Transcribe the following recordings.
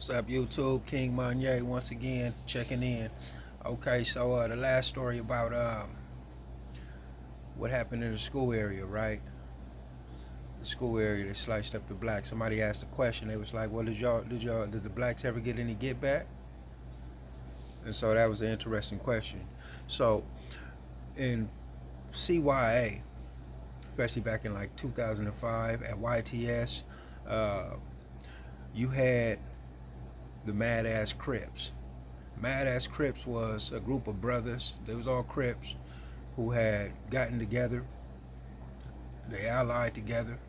What's up, YouTube? King Monye once again checking in. Okay, so the last story about what happened in the school area, right? The school area, they sliced up the blacks. Somebody asked a question. They was like, "Well, did the blacks ever get any get back?" And so that was an interesting question. So in CYA, especially back in like 2005 at YTS, uh, you had the Mad AssCrips. Mad AssCrips was a group of brothers. They was all Crips who had gotten together. They allied together,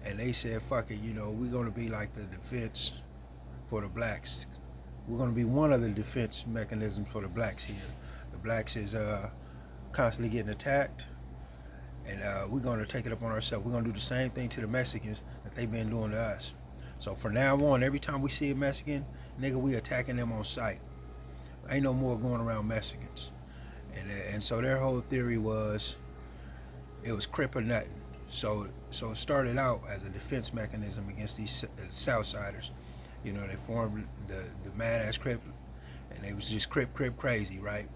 and they said, "Fuck it, we're gonna be like the defense for the blacks. We're gonna be one of the defense mechanisms for the blacks here. The blacks is constantly getting attacked, and we're gonna take it up on ourselves. We're gonna do the same thing to the Mexicans that they've been doing to us. So from now on, every time we see a Mexican, nigga, we attacking them on sight. Ain't no more going around Mexicans." And so their whole theory was it was Crip or nothing. So it started out as a defense mechanism against these Southsiders. They formed the Mad AssCrips, and they was just Crip crazy, right?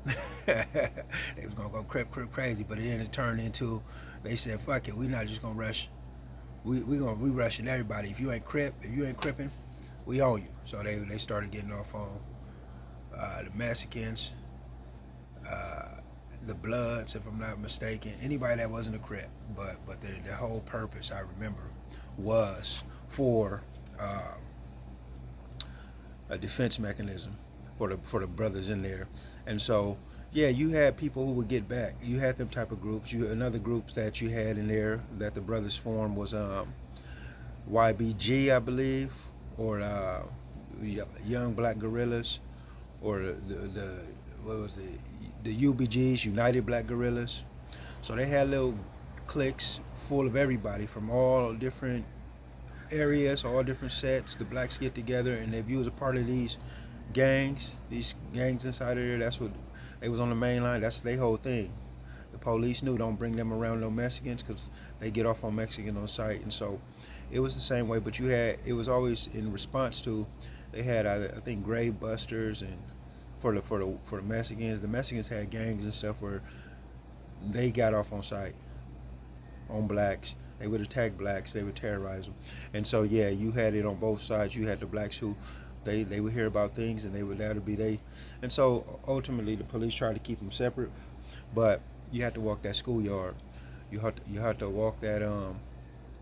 They was gonna go Crip crazy, but then it turned into, they said, "Fuck it, we not just gonna rush. We rushing everybody. If you ain't cripping, we own you." So they started getting off on the Mexicans, the Bloods, if I'm not mistaken, anybody that wasn't a Crip. But the whole purpose, I remember, was for a defense mechanism for the brothers in there. And so, yeah, you had people who would get back. You had them type of groups. Another groups that you had in there that the brothers formed was YBG, I believe, or Young Black Guerrillas, or the what was the UBGs, United Black Guerrillas. So they had little cliques full of everybody from all different areas, all different sets. The blacks get together, and if you was a part of these gangs inside of there, that's what they was on the main line. That's their whole thing. The police knew, don't bring them around no Mexicans, because they get off on Mexican on sight. And so it was the same way, but it was always in response to, they had I think grave busters, and for the Mexicans. The Mexicans had gangs and stuff where they got off on sight on blacks. They would attack blacks. They would terrorize them. And so, yeah, you had it on both sides. You had the blacks who they would hear about things, and that would be they. And so ultimately, the police tried to keep them separate, but you had to walk that schoolyard. You had to walk that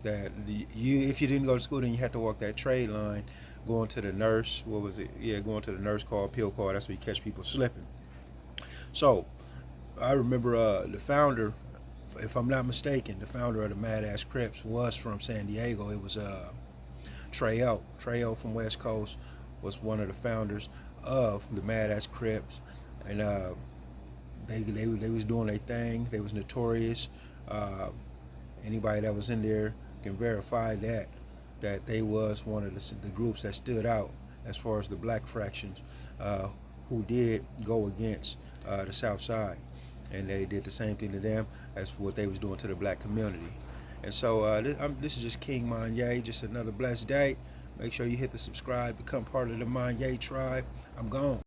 if you didn't go to school, then you had to walk that trade line, going to the nurse. What was it? Yeah, going to the nurse call, pill call. That's where you catch people slipping. So I remember the founder, if I'm not mistaken, the founder of the Mad AssCrips was from San Diego. It was Treyo. Treyo from West Coast was one of the founders of the Mad AssCrips, and they was doing their thing. They was notorious. Anybody that was in there can verify that they was one of the groups that stood out as far as the black fractions who did go against the South Side, and they did the same thing to them as what they was doing to the black community. And so this is just King Monye, just another blessed day. Make sure you hit the subscribe, become part of the Monye tribe. I'm gone.